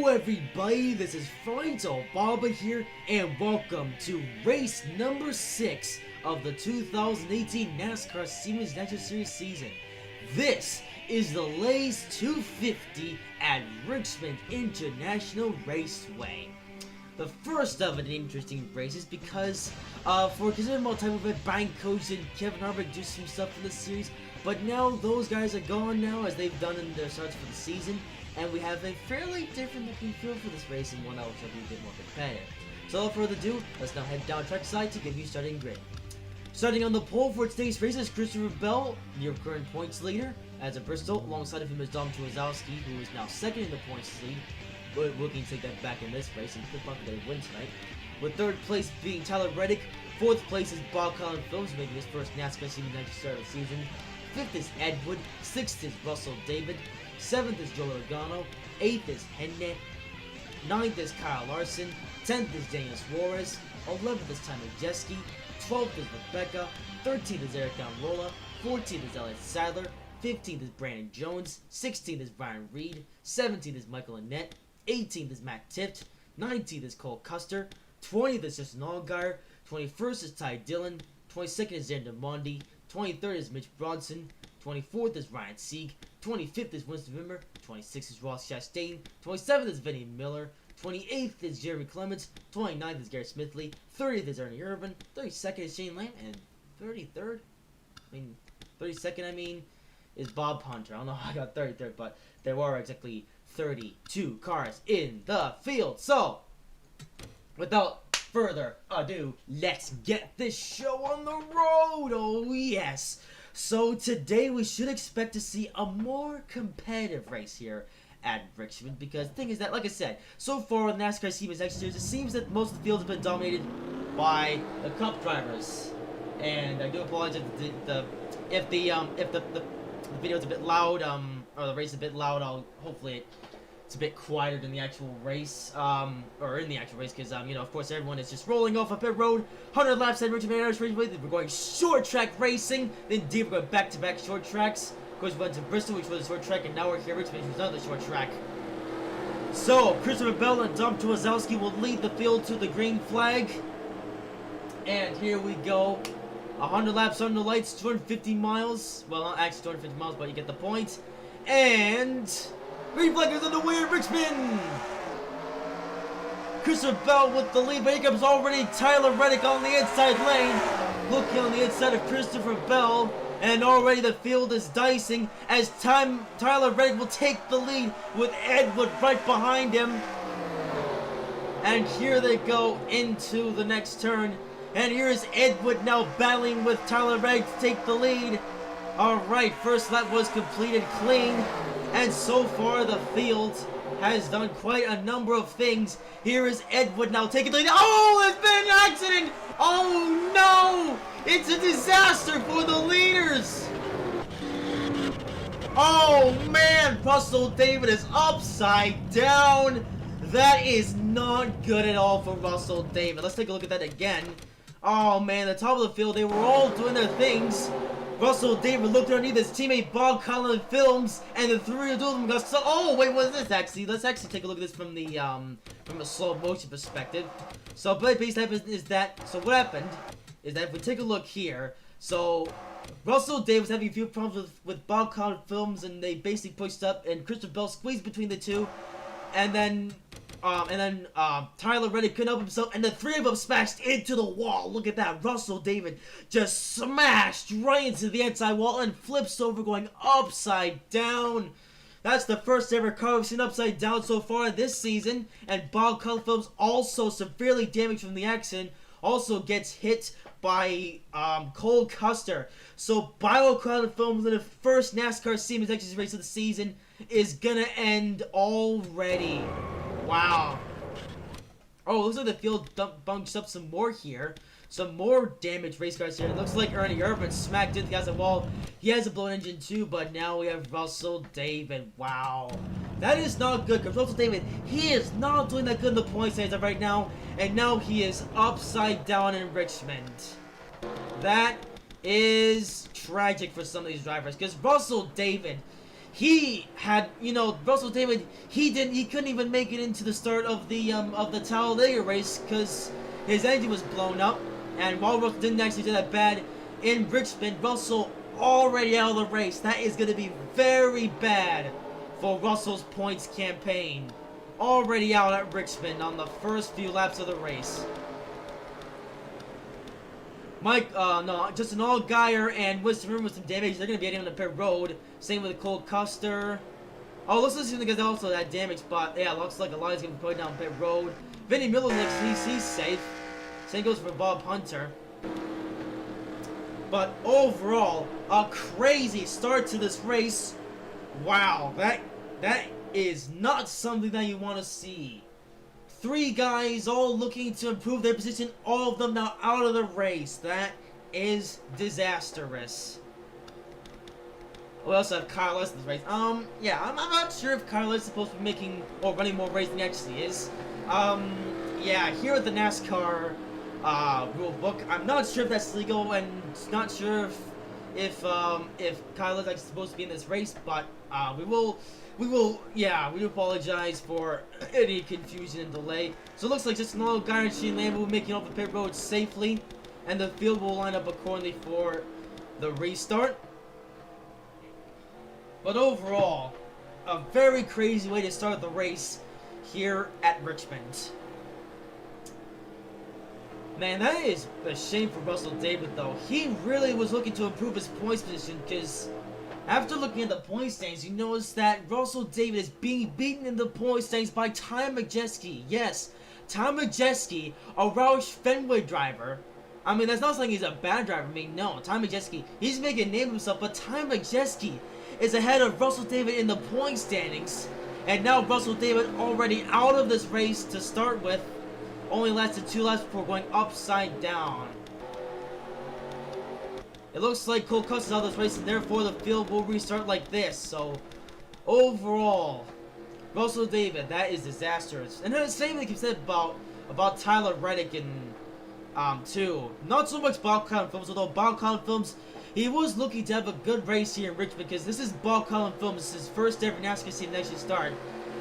everybody, this is Fronto Baba here, and welcome to race number 6 of the 2018 NASCAR Siemens National Series season. This is the Lays 250 at Richmond International Raceway. The first of an interesting races because for a considerable time we've had Brian Coach and Kevin Harvick do some stuff for the series, but now those guys are gone now as they've done in their starts for the season, and we have a fairly different looking field for this race and one that will be a bit more competitive. So without further ado, let's now head down trackside to give you starting grid. Starting on the pole for today's race is Christopher Bell, your current points leader, as a Bristol. Alongside of him is Dom Tuazowski, who is now second in the points lead, but looking to take that back in this race and could possibly win tonight. With third place being Tyler Reddick, fourth place is Bob Collin Phillips, making his first NASCAR Siemens National start of the season. Fifth is Ed Wood, sixth is Russell David, seventh is Joe Logano, eighth is Henne, ninth is Kyle Larson, 10th is Daniel Suarez, 11th is Tommy Jeski, 12th is Rebecca, 13th is Eric Almirola, 14th is Elliott Sadler, 15th is Brandon Jones, 16th is Brian Reed, 17th is Michael Annette, 18th is Matt Tift, 19th is Cole Custer, 20th is Justin Allgaier, 21st is Ty Dillon, 22nd is Xander Mondi, 23rd is Mitch Bronson, 24th is Ryan Sieg, 25th is Winston Rimmer, 26th is Ross Chastain, 27th is Vinnie Miller, 28th is Jeremy Clements, 29th is Garrett Smithley, 30th is Ernie Irvin, 32nd is Shane Lamb, and 32nd is Bob Hunter. I don't know how I got 33rd, but there were exactly 32 cars in the field. So, without further ado, let's get this show on the road. Oh yes. So today we should expect to see a more competitive race here at Richmond, because the thing is that, like I said, so far in the NASCAR Siemens Next Series, it seems that most of the field has been dominated by the Cup drivers. And I do apologize if the video is a bit loud, or the race is a bit loud. Hopefully it's a bit quieter than the actual race, or in the actual race, because, you know, of course, everyone is just rolling off a pit road, 100 laps at Richmond International Raceway. We're going short track racing, then we're going back-to-back short tracks. Of course, we went to Bristol, which was a short track, and now we're here at Richmond, which was another short track. So, Christopher Bell and Dom Tuazowski will lead the field to the green flag. And here we go. 100 laps under the lights, 250 miles. Well, not actually 250 miles, but you get the point. And green flag is on the way at Richmond. Christopher Bell with the lead, but here comes already Tyler Reddick on the inside lane. Looking on the inside of Christopher Bell. And already the field is dicing as Tyler Reddick will take the lead with Ed Wood right behind him. And here they go into the next turn. And here is Ed Wood now battling with Tyler Reddick to take the lead. Alright, first lap was completed clean. And so far the field has done quite a number of things. Here is Ed Wood now taking the lead. Oh, there's been an accident! Oh no! It's a disaster for the leaders! Oh man, Russell David is upside down. That is not good at all for Russell David. Let's take a look at that again. Oh man, the top of the field, they were all doing their things. Russell David looked underneath his teammate Bob Collin Films, and the three of them got so. Oh wait, what is this actually? Let's actually take a look at this from a slow motion perspective. So, basically, so what happened is that if we take a look here, so Russell David was having a few problems with Bob Collin Films, and they basically pushed up, and Christopher Bell squeezed between the two, and then Tyler Reddick couldn't help himself, and the three of them smashed into the wall. Look at that. Russell David just smashed right into the inside wall and flips over, going upside down. That's the first ever car we've seen upside down so far this season. And Bob Collin Phillips, also severely damaged from the accident, also gets hit by Cole Custer. So Bob Collin Phillips in the first NASCAR Siemens Next race of the season is gonna end already. Wow. Oh, it looks like the field bunks up some more here. Some more damaged race cars here. It looks like Ernie Irvin smacked into the outside wall. He has a blown engine too, but now we have Russell David. Wow. That is not good, because Russell David, he is not doing that good in the points stands up right now. And now he is upside down in Richmond. That is tragic for some of these drivers, because Russell David, he had, you know, Russell David, he couldn't even make it into the start of the Talladega race because his engine was blown up, and while Russell didn't actually do that bad in Richmond, Russell already out of the race. That is going to be very bad for Russell's points campaign. Already out at Richmond on the first few laps of the race. Justin Allgaier and Winston Ritter with some damage. They're going to be heading on the pit road. Same with Cole Custer. Oh, looks like the guys also that damage, but yeah, looks like Elias going to be going down pit road. Vinny Miller looks he's safe. Same goes for Bob Hunter. But overall, a crazy start to this race. Wow, that is not something that you want to see. 3 guys all looking to improve their position, all of them now out of the race. That is disastrous. We also have Kyle Lewis in this race. Yeah, I'm not sure if Kyle Lewis is supposed to be making or running more races than he actually is. Yeah, here at the NASCAR rule book, I'm not sure if that's legal, and not sure if Kyle Lewis is supposed to be in this race, but we apologize for any confusion and delay. So it looks like just another guy and Shane Lamb will be making off the pit road safely, and the field will line up accordingly for the restart. But overall, a very crazy way to start the race here at Richmond. Man, that is a shame for Russell David, though. He really was looking to improve his points position, because after looking at the point standings, you notice that Russell David is being beaten in the point standings by Ty Majeski. Yes, Ty Majeski, a Roush Fenway driver. I mean, that's not saying he's a bad driver. I mean, no, Ty Majeski, he's making a name of himself, but Ty Majeski is ahead of Russell David in the point standings. And now Russell David already out of this race to start with. Only lasted 2 laps before going upside down. It looks like Cole Custer's out of this race, and therefore the field will restart like this. So, overall, Russell David, that is disastrous. And then the same thing you said about Tyler Reddick and too. Not so much Bob Collin Films, although Bob Collin Films, he was looking to have a good race here in Richmond, because this is Bob Collin Films' his first ever NASCAR season to actually start.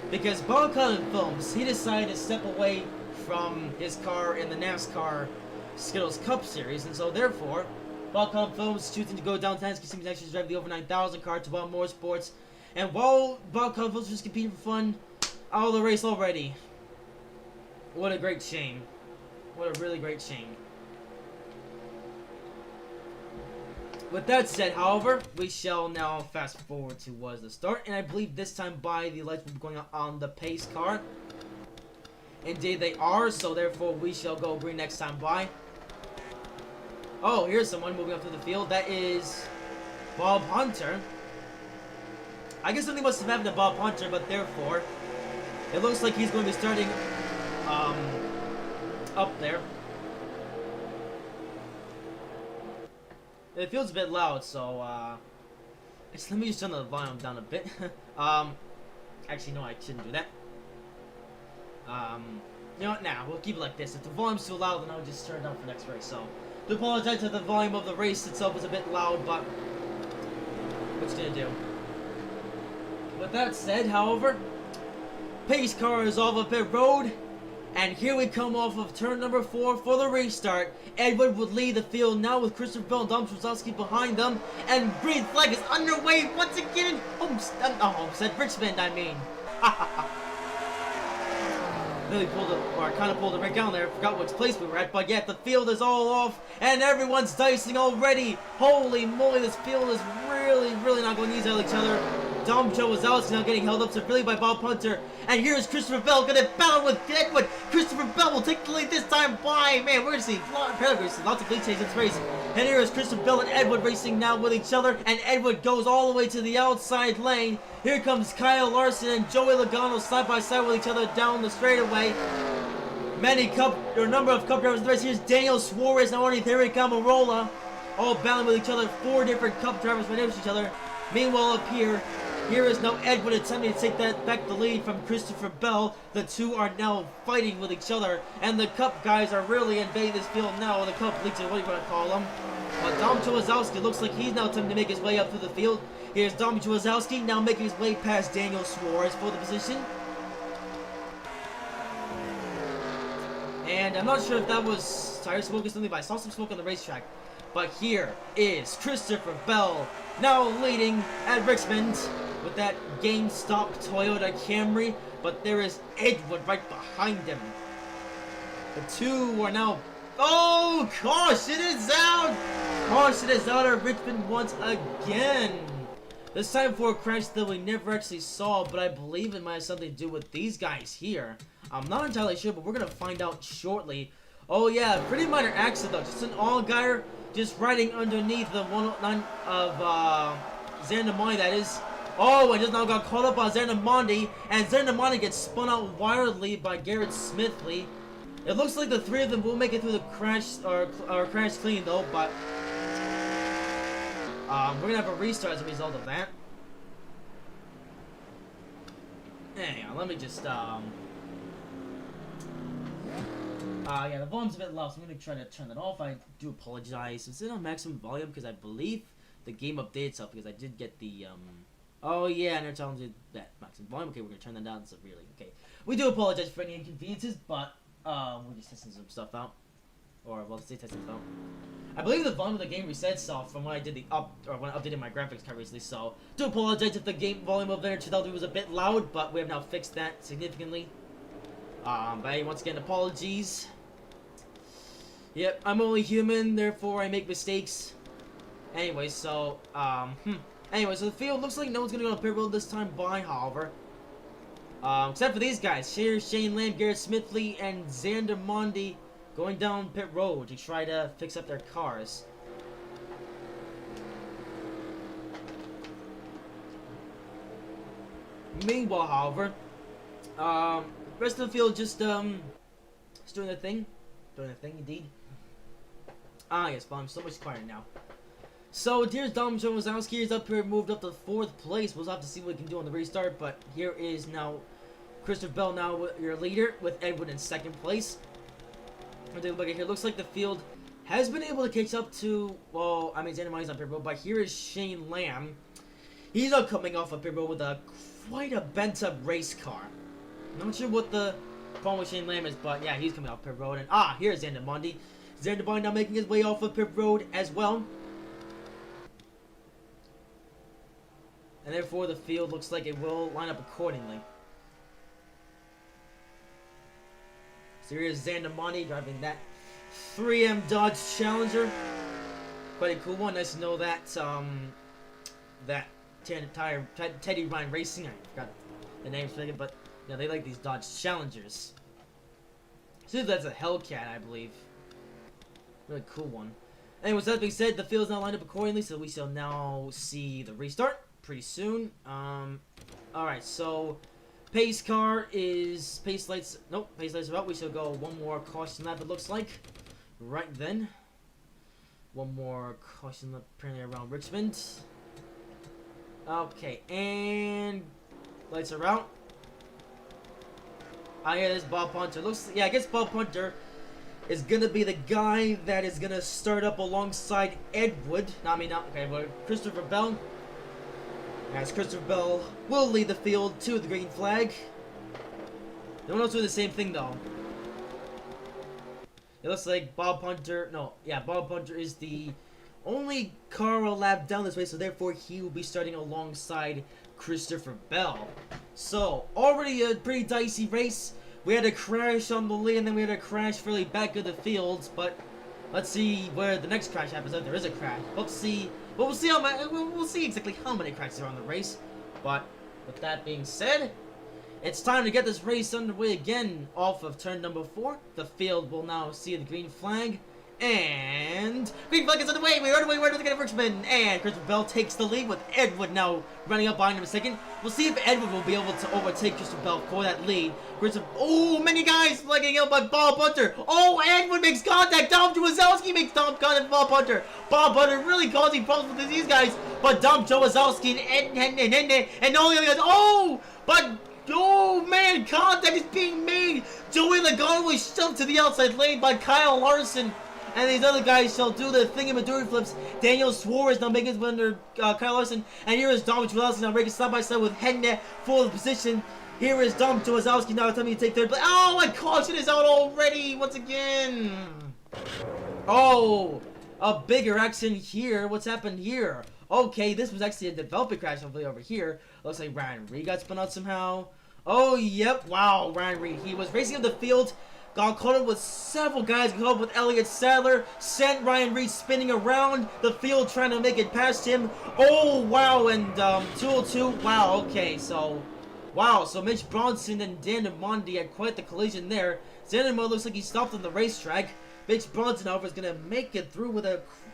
Because Bob Collin Films, he decided to step away from his car in the NASCAR Skittles Cup Series, and so therefore, Bob Collin Films choosing to go downtown to Siemens actually drive the over 9,000 car to Bob Motorsports, and while Bob Collin Films was just competing for fun, out of the race already. What a great shame. What a really great shame. With that said, however, we shall now fast forward to was the start, and I believe this time by the lights will be going on the pace car. Indeed they are, so therefore we shall go green next time by. Oh, here's someone moving up through the field. That is Bob Hunter. I guess something must have happened to Bob Hunter, but therefore, it looks like he's going to be starting up there. It feels a bit loud, so let me just turn the volume down a bit. Actually, no, I shouldn't do that. You know what, nah, we'll keep it like this. If the volume's too loud, then I'll just turn it down for next race. So, to apologize if the volume of the race itself was a bit loud, but what you gonna do? With that said, however, pace car is off of pit road, and here we come off of turn number 4 for the restart. Edward would lead the field now with Christopher Bell and Dom Trzaskowski behind them, and green flag is underway once again. Homestead, Richmond, I mean. Really kind of pulled the brake down there. Forgot which place we were at, but yet the field is all off, and everyone's dicing already. Holy moly, this field is really not going to use out each other. Dom Joe Wazowski now getting held up severely by Bob Hunter, and here's Christopher Bell gonna battle with Edward. Christopher Bell will take the lead this time by, man, we're gonna see lots of lead change in this race. And here is Christopher Bell and Edward racing now with each other, and Edward goes all the way to the outside lane. Here comes Kyle Larson and Joey Logano side by side with each other down the straightaway. Number of cup drivers in the race. Here's Daniel Suarez and Arnie Terry Camarola, all battling with each other. 4 different cup drivers right next to each other. Meanwhile, up here is now Edward attempting to take back the lead from Christopher Bell. The two are now fighting with each other, and the Cup guys are really invading this field now. The Cup leads, what do you want to call them? But Dom Chowazowski looks like he's now attempting to make his way up through the field. Here's Dom Chowazowski now making his way past Daniel Suarez for the position. And I'm not sure if that was tire smoke or something, but I saw some smoke on the racetrack. But here is Christopher Bell now leading at Richmond with that GameStop Toyota Camry. But there is Edward right behind him. The two are now... Oh, caution is out! Caution is out of Richmond once again. This time for a crash that we never actually saw, but I believe it might have something to do with these guys here. I'm not entirely sure, but we're going to find out shortly. Oh yeah, pretty minor accident though. Just an all-guyer just riding underneath the 109 of Zandamonte, that is. Oh, and just now got caught up by Zandamonte, and Zandamonte gets spun out wildly by Garrett Smithley. It looks like the three of them will make it through the crash, or crash clean though, but we're gonna have a restart as a result of that. Hang on, let me just yeah, the volume's a bit loud, so I'm gonna try to turn that off. I do apologize. Is it on maximum volume? Because I believe the game updated itself, because I did get the oh yeah, and they're telling me that maximum volume. Okay, we're gonna turn that down severely. Okay, we do apologize for any inconveniences, but we're just testing some stuff out, or well, stay testing stuff out. I believe the volume of the game reset itself from when I did the when I updated my graphics card recently. So do apologize if the game volume of there 2003 was a bit loud, but we have now fixed that significantly. But hey, once again, apologies. Yep, I'm only human, therefore I make mistakes. Anyway, so anyway, so the field looks like no one's gonna go on pit road this time by, however. Except for these guys. Here's Shane Lamb, Garrett Smithley, and Xander Mondi going down pit road to try to fix up their cars. Meanwhile, however, rest of the field just doing their thing. Doing their thing indeed. Ah yes, but I'm so much quieter now. So here's Dom Chowazowski. He's up here, moved up to 4th place. We'll have to see what we can do on the restart. But here is now Christopher Bell, now your leader, with Edward in 2nd place. I'll take a look at here. Looks like the field has been able to catch up to, well, I mean, Xander Money's on pit road, but here is Shane Lamb. He's not coming off a pit road with quite a bent-up race car. Not sure what the problem with Shane Lamb is, but yeah, he's coming off pit road. And here's Xander Monty. Xander Monty now making his way off of pit road as well. And therefore, the field looks like it will line up accordingly. So here is Xander Monty driving that 3M Dodge Challenger. Quite a cool one. Nice to know that that Teddy Ryan Racing. I forgot the name for it, but yeah, they like these Dodge Challengers. So that's a Hellcat, I believe. Really cool one. Anyways, that being said, the field is now lined up accordingly, so we shall now see the restart pretty soon. Alright, so pace car is pace lights are out. We shall go one more caution lap, it looks like. Right then. One more caution lap apparently around Richmond. Okay, and lights are out. Yeah, there's Bob Hunter. I guess Bob Hunter is gonna be the guy that is gonna start up alongside Edward. But Christopher Bell. As Christopher Bell will lead the field to the green flag. No one else doing the same thing though. It looks like Bob Hunter. Bob Hunter is the only car a lap down this way, so therefore he will be starting alongside Christopher Bell. So already a pretty dicey race. We had a crash on the lead, and then we had a crash fairly back of the field. But let's see where the next crash happens. If there is a crash, we'll see exactly how many crashes are on the race. But with that being said, it's time to get this race underway again. Off of turn number 4, the field will now see the green flag. And green flag is underway. We're underway. We're underway to Richmond. And Christopher Bell takes the lead with Edward now running up behind him a second. We'll see if Edward will be able to overtake Christopher Bell for that lead. Many guys getting out by Bob Hunter. Oh, Edward makes contact. Dom Chowazowski makes contact with Bob Hunter. Bob Hunter really causing problems with these guys. But Dom Chowazowski and all the other guys. Oh man, contact is being made. Joey Logano was shoved to the outside lane by Kyle Larson. And these other guys shall do the thingamadooey flips. Daniel Suarez now making his way under Kyle Larson. And here is Dom Chwazowski now breaking side by side with Hennet for the position. Here is Dom Chwazowski now attempting to take third place. Oh, my caution is out already once again. Oh, a bigger accident here. What's happened here? Okay, this was actually a development crash over here. Looks like Ryan Reed got spun out somehow. Oh, yep. Wow, Ryan Reed. He was racing up the field. Got caught up with several guys. Got caught up with Elliott Sadler. Sent Ryan Reed spinning around the field trying to make it past him. Oh, wow. And 202. Wow, okay. So, wow. So Mitch Bronson and Dan Mondi had quite the collision there. Zandermo looks like he stopped on the racetrack. Mitch Bronson, however, is going to make it through with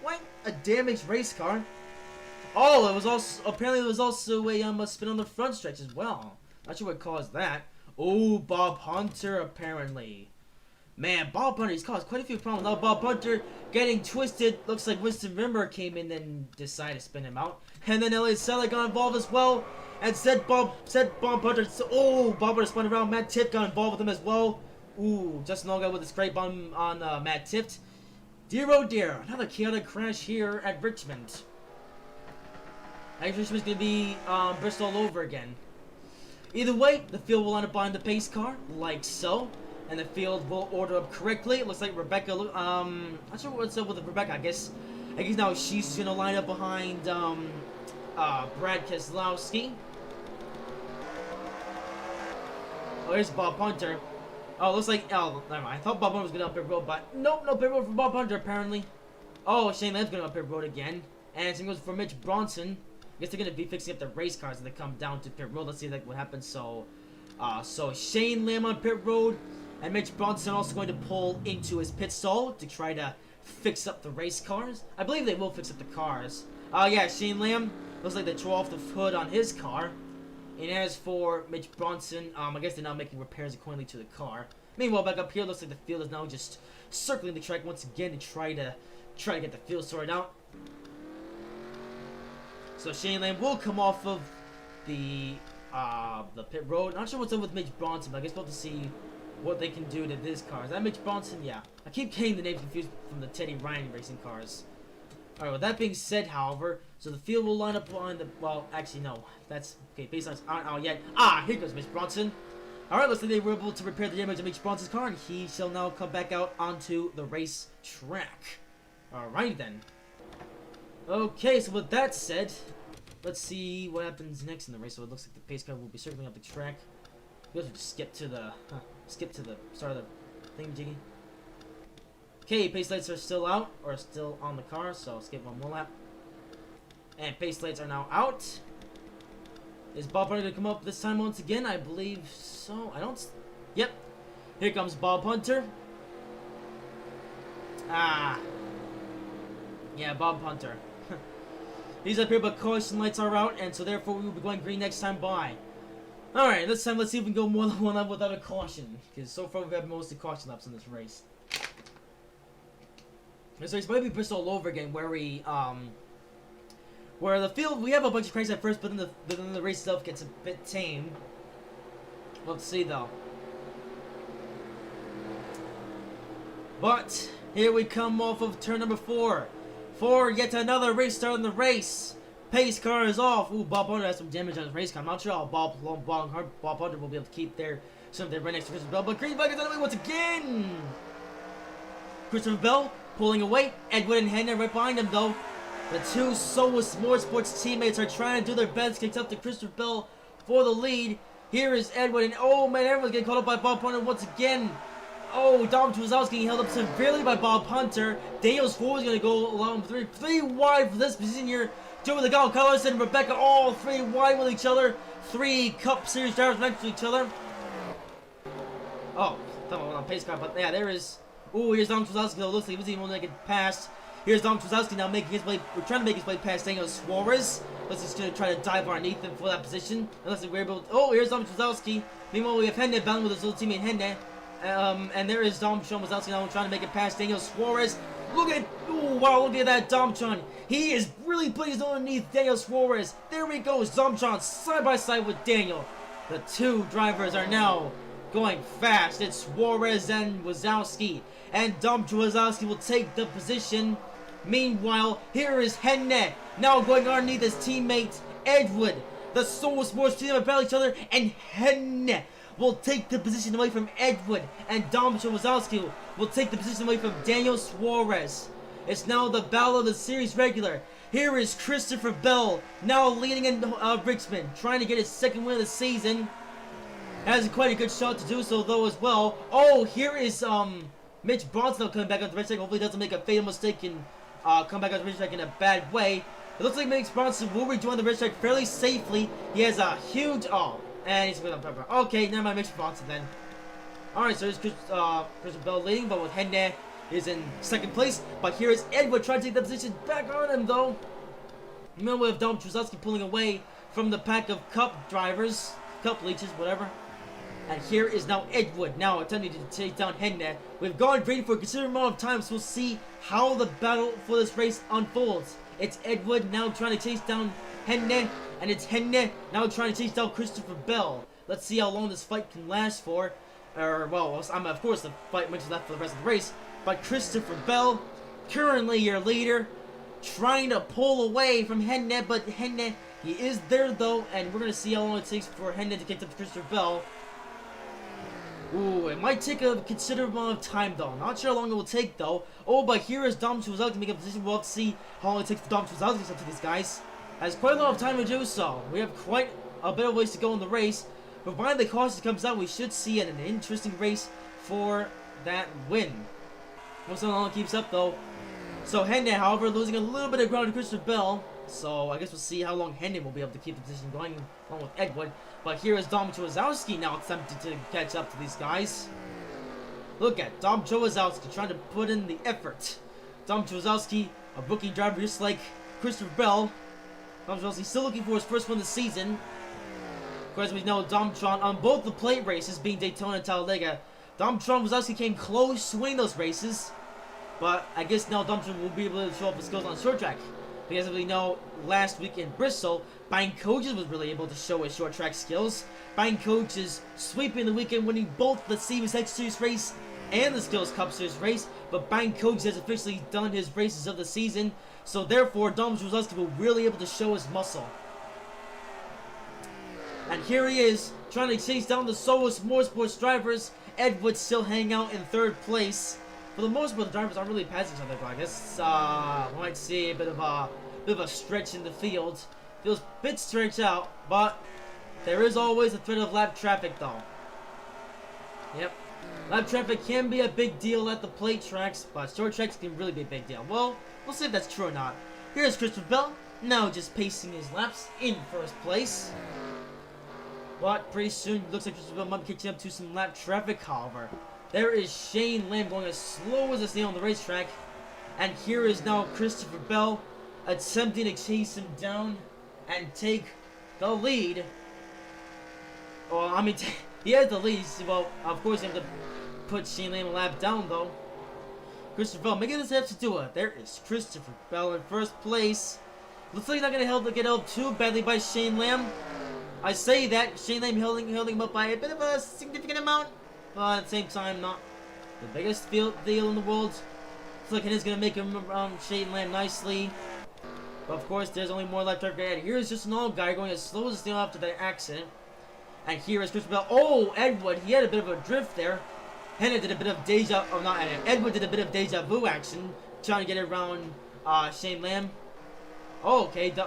quite a damaged race car. Oh, it was also, apparently there was also a spin on the front stretch as well. Not sure what caused that. Oh, Bob Hunter, apparently. Man, Bob Hunter, he's caused quite a few problems. Now Bob Hunter getting twisted. Looks like Winston Rimmer came in and decided to spin him out. And then Elliott Sadler got involved as well. And said Bob Hunter, oh, Bob Hunter spun around. Matt Tift got involved with him as well. Ooh, Justin Allgaier with a scrape on Matt Tift. Dear oh dear, another chaotic crash here at Richmond. I think Richmond's going to be Bristol all over again. Either way, the field will line up behind the pace car, like so. And the field will order up correctly. It looks like Rebecca, not sure what's up with Rebecca, I guess now she's going to line up behind Brad Keselowski. Oh, here's Bob Hunter. Oh, it looks like, oh, never mind. I thought Bob Hunter was going to up pit road, but nope, no pit road for Bob Hunter, apparently. Oh, Shane Lamb's going to up pit road again. And same goes for Mitch Bronson. I guess they're going to be fixing up the race cars as they come down to pit road. Let's see what happens. So Shane Lamb on pit road. And Mitch Bronson also going to pull into his pit stall to try to fix up the race cars. I believe they will fix up the cars. Yeah, Shane Lamb looks like they tore off the hood on his car. And as for Mitch Bronson, I guess they're now making repairs accordingly to the car. Meanwhile, back up here, looks like the field is now just circling the track once again to try to get the field sorted out. So Shane Lamb will come off of the pit road. Not sure what's up with Mitch Bronson, but I guess we'll have to see what they can do to this car. Is that Mitch Bronson? Yeah. I keep getting the names confused from the Teddy Ryan racing cars. Alright, with that being said, however, so the field will line up behind the, well, actually, no. That's, okay, baselines aren't out yet. Ah, here goes Mitch Bronson. Alright, looks like they were able to repair the damage of Mitch Bronson's car, and he shall now come back out onto the race track. Alright then. Okay, so with that said, let's see what happens next in the race. So it looks like the pace car will be circling up the track. We'll just skip to the start of the thingamajiggy. Okay, pace lights are still out, or still on the car, so skip one more lap. And pace lights are now out. Is Bob Hunter going to come up this time once again? I believe so. I don't... Yep. Here comes Bob Hunter. Ah. Yeah, Bob Hunter. He's up here, but caution lights are out, and so therefore we will be going green next time by. Alright, this time let's see if we can go more than one lap without a caution. Because so far we've had mostly caution laps in this race. This race might be Bristol all over again, where where the field, we have a bunch of crashes at first, but then the race itself gets a bit tame. Let's see though. But here we come off of turn number 4. For yet another race start in the race. Pace car is off. Ooh, Bob Hunter has some damage on his race car. I'm not sure how Bob Hunter will be able to keep some of their right next to Christopher Bell. But Green Bug is on the way once again. Christopher Bell pulling away. Edwin and Hannah right behind him though. The two Sowa Motorsports teammates are trying to do their best to catch up to Christopher Bell for the lead. Here is Edwin, and oh man, everyone's getting caught up by Bob Hunter once again. Oh, Dom Chwazowski getting held up severely by Bob Hunter. Daniel Suarez is going to go along three wide for this position here. Joe with the Gal Colors and Rebecca all 3 wide with each other. 3 Cup Series drivers next to each other. Oh, thought I went on pace car, but yeah, there is. Oh, here's Dom Chwazowski. Though looks like he was even able to get past. Here's Dom Chwazowski now making his way. We're trying to make his way past Daniel Suarez. Looks like he's going to try to dive underneath him for that position. Unless we're able to, oh, here's Dom Chwazowski. Meanwhile, we have Henne battling with his little teammate Henne. And there is Dom Chwazowski now trying to make it past Daniel Suarez. Look at, oh wow, look at that Domtron. He is really putting his own underneath Daniel Suarez. There he goes, Domtron side by side with Daniel. The two drivers are now going fast. It's Suarez and Wazowski. And Dom Wazowski will take the position. Meanwhile, here is Henne, now going underneath his teammate Edward. The Soul Sports team battle each other, and Henne will take the position away from Edward, and Dom Wazowski will take the position away from Daniel Suarez. It's now the battle of the series regular. Here is Christopher Bell, now leading in Richmond, trying to get his second win of the season. Has quite a good shot to do so, though, as well. Oh, here is Mitch Bronson coming back on the racetrack. Hopefully, he doesn't make a fatal mistake and come back on the racetrack in a bad way. It looks like Mitch Bronson will rejoin the racetrack fairly safely. He has a huge and he's going on pepper. Okay, never mind, Mitch Bronson then. Alright, so here's Christopher Bell leading, but with Henne is in second place. But here is Edward trying to take the position back on him, though. No way of Dom Truszewski pulling away from the pack of cup drivers, cup leeches, whatever. And here is now Edward, now attempting to take down Henne. We've gone green for a considerable amount of time, so we'll see how the battle for this race unfolds. It's Edward now trying to chase down Henne, and it's Henne now trying to chase down Christopher Bell. Let's see how long this fight can last for. Well, of course the fight much left for the rest of the race. But Christopher Bell, currently your leader, trying to pull away from Henne, but Henne, he is there though, and we're going to see how long it takes for Henne to catch up to Christopher Bell. Ooh, it might take a considerable amount of time though. Not sure how long it will take though. Oh, but here is Dom Truszewski to make a position. We'll have to see how long it takes for Dom Truszewski to catch up to these guys. Has quite a lot of time to do so. We have quite a bit of ways to go in the race. Provided the caution comes out, we should see an interesting race for that win. We'll see how long it keeps up though. So Henne, however, losing a little bit of ground to Christopher Bell. So I guess we'll see how long Henne will be able to keep the position going along with Edward. But here is Dom Wazowski now attempting to catch up to these guys. Look at Dom Wazowski trying to put in the effort. Dom Wazowski, a rookie driver just like Christopher Bell. Dom Wazowski still looking for his first win of the season. Of course, we know Domtron on both the plate races being Daytona and Talladega. Domtron Wazowski came close to winning those races. But I guess now Domtron will be able to show off his skills on short track. Because as we know, last week in Bristol, Bang Coaches was really able to show his short track skills. Bang Coaches sweeping the weekend, winning both the Siemens X Series race and the Skills Cup Series race. But Bang Coaches has officially done his races of the season. So therefore, Dom Wazowski will really able to show his muscle. And here he is, trying to chase down the Solis Motorsports drivers. Edward still hanging out in third place. For the most part, the drivers aren't really passing each other. I guess we might see a bit of a stretch in the field. Feels a bit stretched out, but there is always a threat of lap traffic, though. Yep, lap traffic can be a big deal at the plate tracks, but short tracks can really be a big deal. Well, we'll see if that's true or not. Here's Christopher Bell, now just pacing his laps in first place. But pretty soon, looks like Christopher Bell might be catching up to some lap traffic, however. There is Shane Lamb going as slow as a snail on the racetrack. And here is now Christopher Bell attempting to chase him down and take the lead. Well, I mean, he has the lead. Well, of course, you have to put Shane Lamb a lap down, though. Christopher Bell making this have to do it. There is Christopher Bell in first place. Looks like he's not going to get held too badly by Shane Lamb. I say that, Shane Lamb holding him up by a bit of a significant amount. But at the same time, not the biggest deal in the world. Looks like it is going to make him around Shane Lamb nicely. But of course, there's only more left traffic ahead. Here is just an old guy going as slow as a snail after that accident. And here is Christopher Bell. Oh, Edward, he had a bit of a drift there. Henne did a bit of Edward did a bit of deja vu action, trying to get around Shane Lamb. Oh, okay. Okay,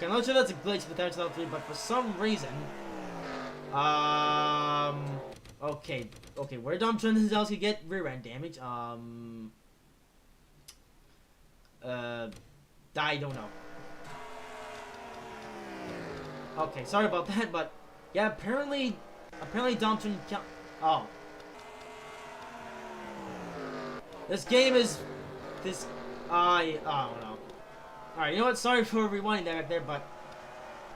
I'm not sure that's a glitch with that, but for some reason. Okay, where did Dom Truszewski get rear end damage? I don't know. Okay, sorry about that, but yeah, apparently Dom Truszewski. Oh, this game is I don't know. All right, you know what? Sorry for rewinding that back there, but.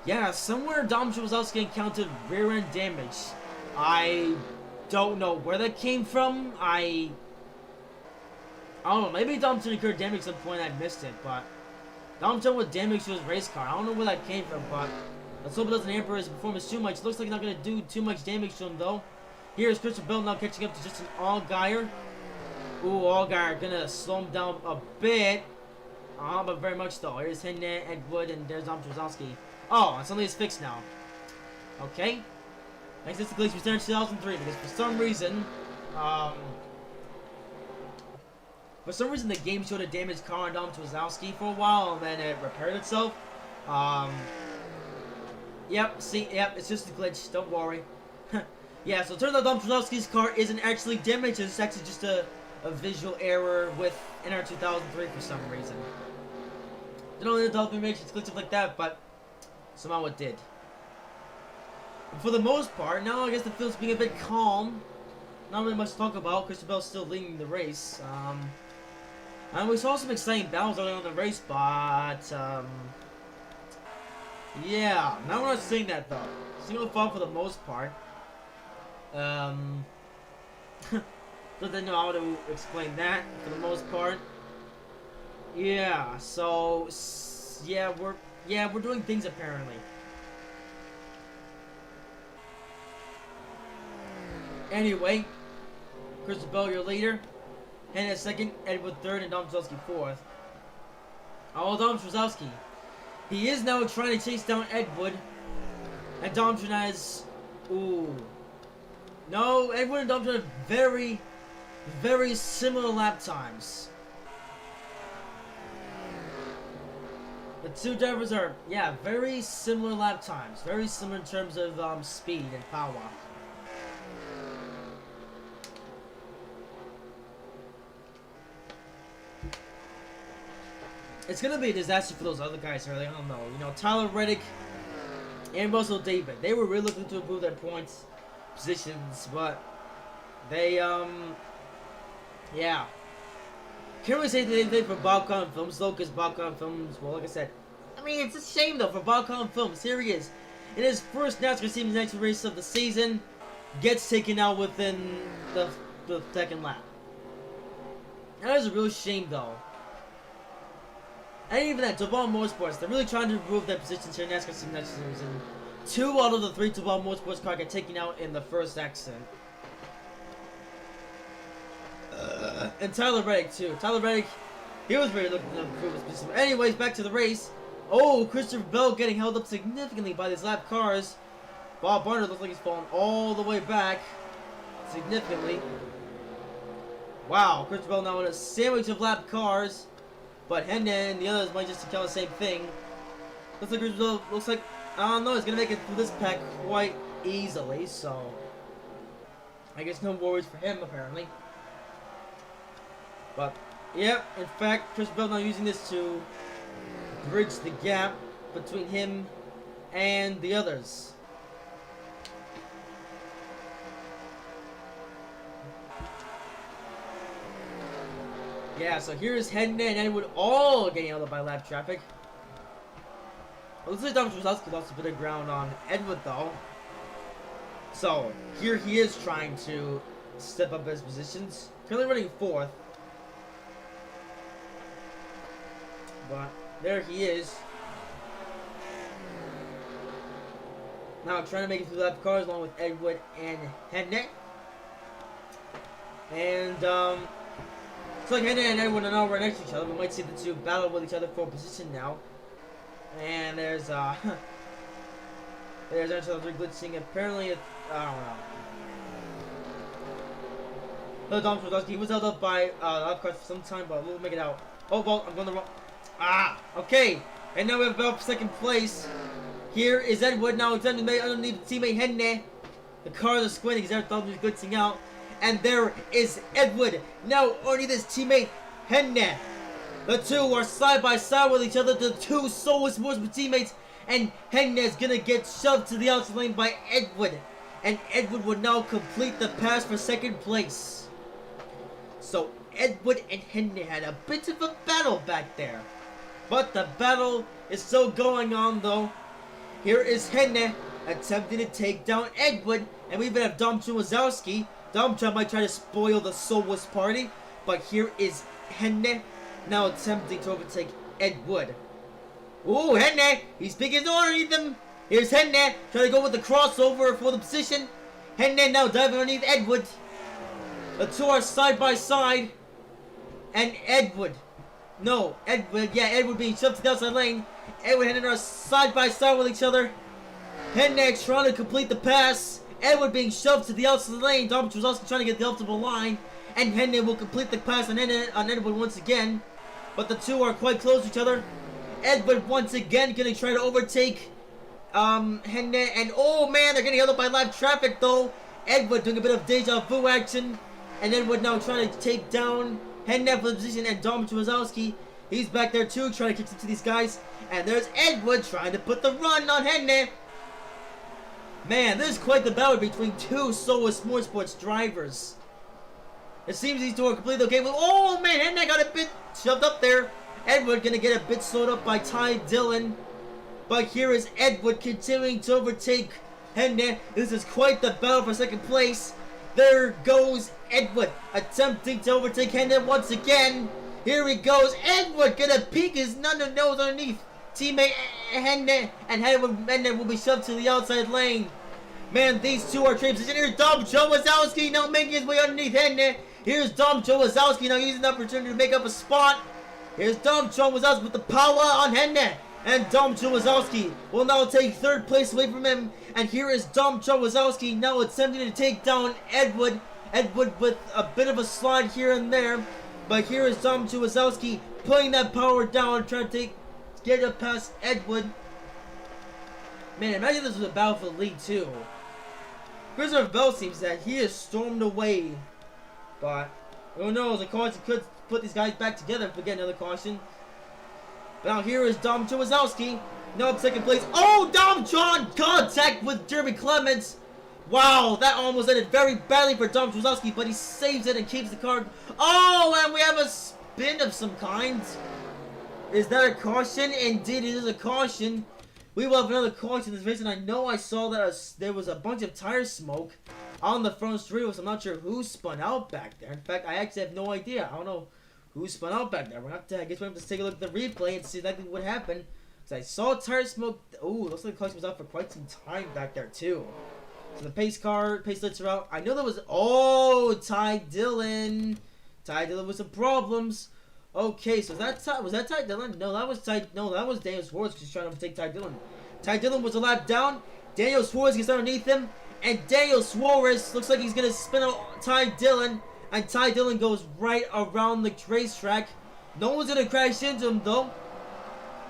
Yeah, somewhere Dom Truszewski encountered rear-end damage. I don't know where that came from. I don't know. Maybe Dom incurred damage at some point. I missed it, but Dom with damage to his race car. I don't know where that came from, but Let's hope it doesn't hamper his performance too much. Looks like he's not going to do too much damage to him, though. Here's Christopher Bell now catching up to just an Allgaier. Ooh, Allgaier going to slow him down a bit. But very much, though. Here's Henne, Edwood, and there's Dom Trzaskowski. Oh, and suddenly it's fixed now. Okay. Next is the glitch was 2003, because for some reason, the game showed a damaged car on Dom Trzaskowski for a while, and then it repaired itself. Yep, see, yep, it's just a glitch, don't worry. Yeah, so it turns out Dom Trzaskowski's car isn't actually damaged, it's actually just a visual error with NR 2003 for some reason. Don't know if it makes it glitches like that, but somehow it did. And for the most part, now I guess the field's being a bit calm. Not really much to talk about. Christopher Bell's still leading the race. And we saw some exciting battles early on in the race, but yeah, now we're not seeing that though. Single file for the most part. Don't know how to explain that for the most part. Yeah, so yeah, we're doing things apparently. Anyway, Christopher Bell, your leader. Henne second, Edward third, and Dom Trzaskowski fourth. Oh, Dom Trzaskowski. He is now trying to chase down Edward. And Dom has... Ooh. No, Edward and Dom have very, very similar lap times. The two drivers are, yeah, very similar lap times. Very similar in terms of speed and power. It's gonna be a disaster for those other guys early on, though. You know, Tyler Reddick and Russell David. They were really looking to improve their points positions, but they, yeah. Can't really say anything for Bobcon Films, though, because Bobcon Films, well, like I said, I mean, it's a shame, though, for Bobcon Films. Here he is. In his first NASCAR Siemens next race of the season, gets taken out within the second lap. That is a real shame, though. And even that, Tobal Motorsports, they're really trying to improve their positions here in NASCAR Siemens next season. 2 out of the 3 Tobal Motorsports cars get taken out in the first accident. And Tyler Reddick, too. Tyler Reddick, he was really looking to improve his position. Anyways, back to the race. Oh, Christopher Bell getting held up significantly by these lap cars. Bob Barner looks like he's falling all the way back. Significantly. Wow, Christopher Bell now in a sandwich of lap cars. But Henne and the others might just account the same thing. Looks like Christopher Bell, looks like, I don't know, he's going to make it through this pack quite easily. So, I guess no worries for him, apparently. But, yeah, in fact, Christopher Bell now using this to bridge the gap between him and the others. Yeah, so here's Henne and Edward all getting out of by lap traffic. It looks like Dom Trzaskowski lost a bit of ground on Edward, though. So, here he is trying to step up his positions. Currently running 4th. But, there he is. Now, trying to make it through the lap cars along with Edward and Henne. And, looks like Henne and Edward are now right next to each other. We might see the two battle with each other for position now. And there's there's actually glitching. Apparently, I don't know. No, Dom Trzaskowski, he was held up by lap cars for some time, but we'll make it out. Oh, well, I'm going the wrong. Okay. And now we have Bell for second place. Here is Edward now attempting to make underneath teammate Henne. The cars are squinting because everything is glitching out. And there is Edward now underneath his teammate Henne. The two are side by side with each other, the two soulless Motorsport teammates, and Henne is gonna get shoved to the outside lane by Edward. And Edward would now complete the pass for second place. So Edward and Henne had a bit of a battle back there. But the battle is still going on though. Here is Henne attempting to take down Edward, and we even have Dom Trzaskowski. Dom might try to spoil the soulless party, but here is Henne now attempting to overtake Edward. Ooh, Henne! He's picking underneath them! Here's Hennet trying to go with the crossover for the position. Hennet now diving underneath Edward. The two are side by side. And Edward being shoved to the outside lane. Edward and Hennet are side by side with each other. Hennet trying to complete the pass. Edward being shoved to the outside lane. Dom Trzaskowski trying to get the optimal line. And Hennet will complete the pass on Edward once again. But the two are quite close to each other. Edward once again gonna try to overtake Hennet. And oh man, they're getting held up by live traffic though. Edward doing a bit of deja vu action. And Edward now trying to take down Hennet for the position. And Dom Trzaskowski, he's back there too, trying to kick to these guys. And there's Edward trying to put the run on Hennet. Man, this is quite the battle between two Soa Sports drivers. It seems these two are completely okay with. Oh man, Hennet got a bit shoved up there. Edward gonna get a bit slowed up by Ty Dillon. But here is Edward continuing to overtake Hennet. This is quite the battle for second place. There goes Edward attempting to overtake Hennet once again. Here he goes. Edward gonna peek his nose underneath teammate Hennet, and Hennet will be shoved to the outside lane. Man, these two are trading position. Here's Dom Trzaskowski now making his way underneath Hennet. Here's Dom Trzaskowski now using the opportunity to make up a spot. Here's Dom Trzaskowski with the power on Hennet. And Dom Trzaskowski will now take third place away from him. And here is Dom Trzaskowski now attempting to take down Edward. Edward with a bit of a slide here and there. But here is Dom Trzaskowski putting that power down, trying to get it past Edward. Man, imagine this was a battle for the lead too. Christopher Bell seems that he has stormed away. But who knows, a caution could put these guys back together if we get another caution. But now here is Dom Trzaskowski. Now up second place. Oh, Dom John contact with Jeremy Clements. Wow, that almost ended very badly for Dom Trzaskowski, but he saves it and keeps the car. Oh, and we have a spin of some kind. Is that a caution? Indeed, it is a caution. We will have another caution in this race, and I know I saw that there was a bunch of tire smoke on the front street, so I'm not sure who spun out back there. In fact, I actually have no idea. I don't know who spun out back there. I guess we're going to take a look at the replay and see exactly what happened. Because I saw tire smoke. Ooh, looks like the caution was out for quite some time back there, too. So the pace lights are out. I know there was. Oh, Ty Dillon. Ty Dillon with some problems. Okay, so was that Ty Dillon? No, that was Daniel Suarez just trying to overtake Ty Dillon. Ty Dillon was a lap down. Daniel Suarez gets underneath him. And Daniel Suarez looks like he's going to spin out Ty Dillon. And Ty Dillon goes right around the racetrack. No one's going to crash into him, though.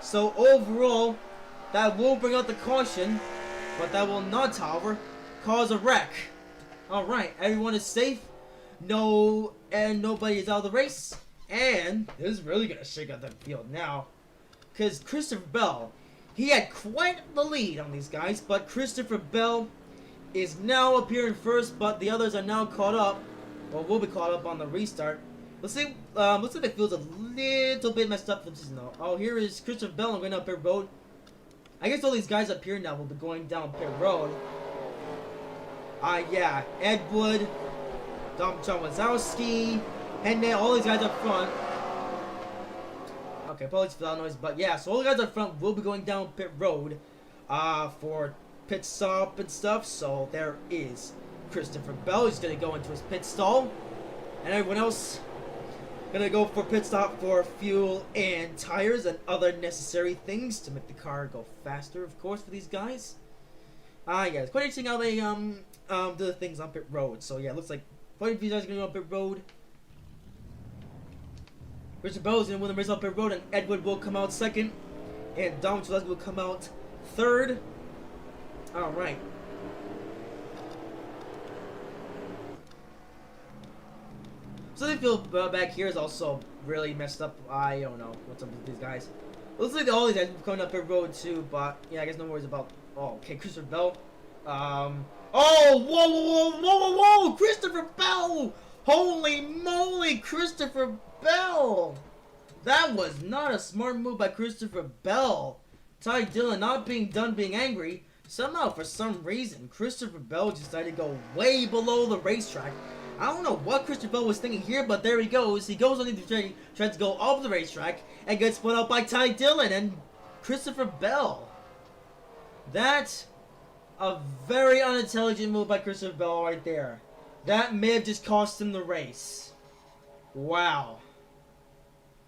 So, overall, that will bring out the caution. But that will not, however, cause a wreck. Alright, everyone is safe. Nobody is out of the race. And this is really going to shake out the field now. Because Christopher Bell, he had quite the lead on these guys. But Christopher Bell is now appearing first, but the others are now caught up. Or will be caught up on the restart. Let's see. Looks like the field's a little bit messed up for this now. Oh, here is Christopher Bell going up pit road. I guess all these guys up here now will be going down pit road. Yeah, Edward, Dom Trzaskowski, Hennet, all these guys up front. Okay, apologies for that noise, but yeah, so all the guys up front will be going down pit road for pit stop and stuff. So there is Christopher Bell. He's going to go into his pit stall. And everyone else going to go for pit stop for fuel and tires and other necessary things to make the car go faster, of course, for these guys. Yeah, it's quite interesting how they do the things on pit road. So yeah, it looks like quite a few guys are going to go on pit road. Christopher Bell is going to win the race on pit road, and Edward will come out second. And Dom Trzaskowski will come out third. Alright. So the field back here is also really messed up. I don't know what's up with these guys. Looks like all these guys are coming up pit road too, but yeah, I guess no worries about. Oh, okay, Christopher Bell. Oh, whoa, Christopher Bell! Holy moly, Christopher Bell! That was not a smart move by Christopher Bell. Ty Dillon not being angry. Somehow, for some reason, Christopher Bell decided to go way below the racetrack. I don't know what Christopher Bell was thinking here, but there he goes. He goes on the train, tries to go up the racetrack, and gets spun out by Ty Dillon and Christopher Bell. That's a very unintelligent move by Christopher Bell right there. That may have just cost him the race. Wow.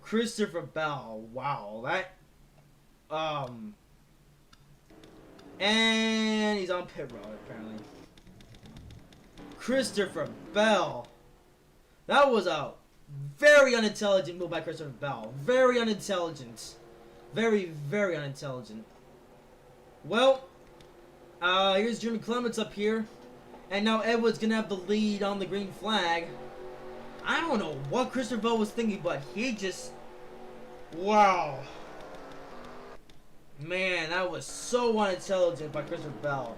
Christopher Bell. Wow. That... And he's on pit road, apparently. Christopher Bell. That was a very unintelligent move by Christopher Bell. Very unintelligent. Very, very unintelligent. Well, here's Jimmy Clements up here. And now Edwards gonna have the lead on the green flag. I don't know what Christopher Bell was thinking, but he just... Wow. Man, that was so unintelligent by Christopher Bell.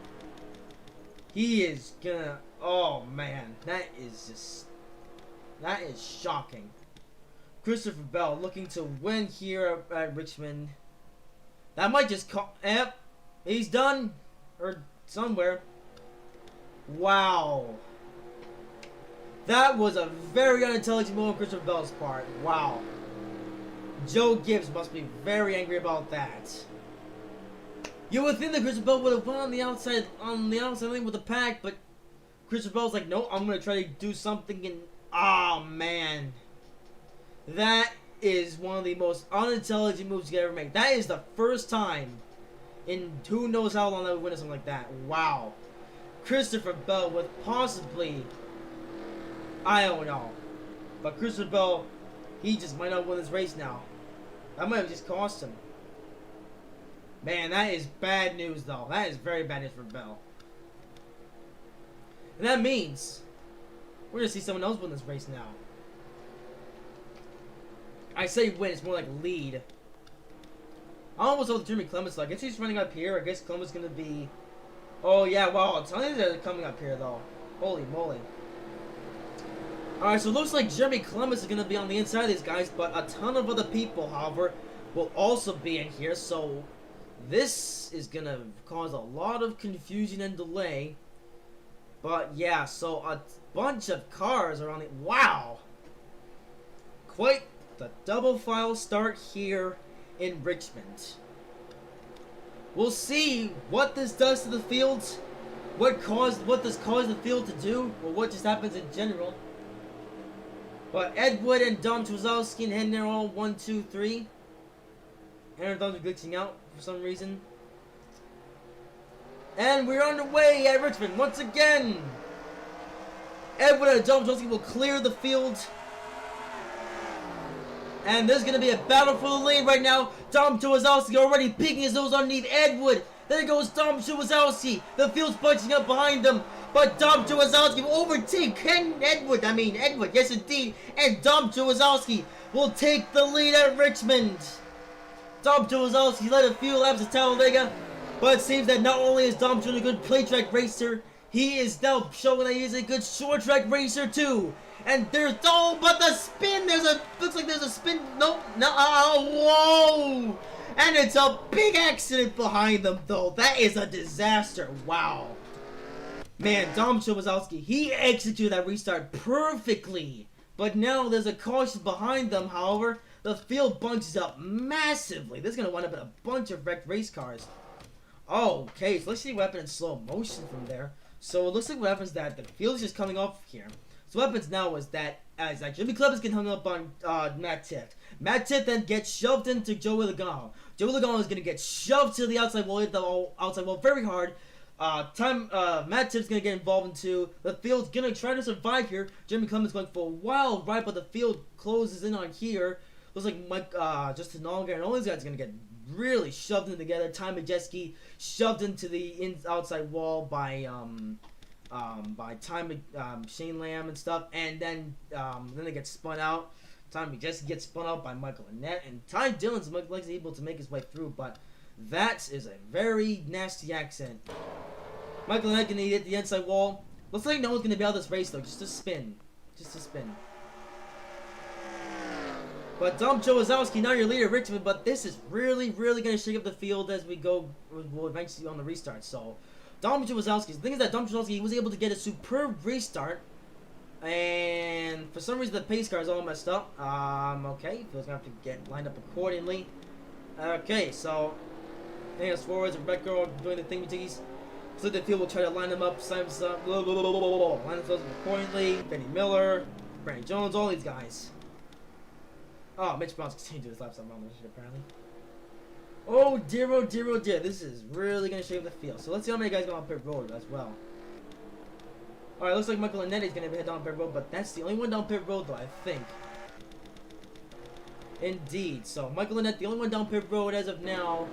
He is gonna... Oh, man. That is just... That is shocking. Christopher Bell looking to win here at Richmond. That might just call... Yep. He's done. Or somewhere. Wow. That was a very unintelligent move on Christopher Bell's part. Wow. Joe Gibbs must be very angry about that. You would think that Christopher Bell would have won on the outside lane with the pack, but Christopher Bell's like, no, I'm gonna try to do something and oh man. That is one of the most unintelligent moves you could ever make. That is the first time in who knows how long I would win something like that. Wow. Christopher Bell with possibly, I don't know. But Christopher Bell, he just might not win this race now. That might have just cost him. Man, that is bad news, though. That is very bad news for Bell. And that means we're going to see someone else win this race now. I say win, it's more like lead. I almost told Jimmy Clements, I guess he's running up here. I guess Clements is going to be... Oh, yeah, wow. I'm telling you they're coming up here, though. Holy moly. Alright, so it looks like Jeremy Clements is going to be on the inside of these guys, but a ton of other people, however, will also be in here, so this is going to cause a lot of confusion and delay. But yeah, so a bunch of cars are on the... Wow! Quite the double file start here in Richmond. We'll see what this does to the fields, what this caused the field to do, or what just happens in general. But Ed Wood and Dom Trozowski and Henry are all 1, 2, 3. Aaron Thumbs are glitching out for some reason. And we're underway at Richmond once again. Ed Wood and Dom Trozowski will clear the field. And there's going to be a battle for the lead right now. Dom Trozowski already peeking his nose underneath Ed Wood. There goes Dom Trozowski. The field's bunching up behind him. But Dom Trozowski will overtake Edward, yes indeed. And Dom Trozowski will take the lead at Richmond. Dom Trozowski led a few laps at Talladega. But it seems that not only is Dom Trozowski a good play track racer, he is now showing that he is a good short track racer too. And there's, oh, but the spin, looks like there's a spin, no, whoa. And it's a big accident behind them though. That is a disaster, wow. Man, Dom Trozowski, he executed that restart perfectly. But now there's a caution behind them, however. The field bunches up massively. This is going to wind up in a bunch of wrecked race cars. Okay, so let's see what happened in slow motion from there. So it looks like what happens is that the field is just coming off here. So what happens now is that as Jimmy Clements getting hung up on Matt Tifft. Matt Tifft then gets shoved into Joey Logano. Joey Logano is going to get shoved to the outside wall, hit the outside wall very hard. Matt Tiff's gonna get involved into the field's gonna try to survive here. Jimmy Clements going for a wild ride, but the field closes in on here. Looks like Mike, Justin Allgaier and all these guys are gonna get really shoved in together. Ty Majeski shoved into the outside wall by Shane Lamb and stuff, and then they get spun out. Ty Majeski gets spun out by Michael Annett, and Ty Dillon's likely able to make his way through, but that is a very nasty accident. Michael Annett gonna hit the inside wall. Looks like no one's gonna be out of this race though, just a spin. Just a spin. But Dom Trozowski, now your leader, Richmond, but this is really gonna shake up the field as we go, we'll eventually on the restart. So, Dom Trozowski, the thing is that Dom Trozowski was able to get a superb restart. And for some reason the pace car is all messed up. Okay, Phil's gonna have to get lined up accordingly. Okay, so And forwards, Rebecca are doing the thingy-tiggies. So the field will try to line them up, line themselves accordingly. Benny Miller, Brandon Jones, all these guys. Oh, Mitch Brown's continuing to do his laps on this shit, apparently. Oh dear, oh dear, oh dear. This is really going to shape the field. So let's see how many guys go on pit road as well. Alright, looks like Michael Annetti's going to head down pit road, but that's the only one down pit road, though, I think. Indeed. So, Michael Annett, the only one down pit road as of now.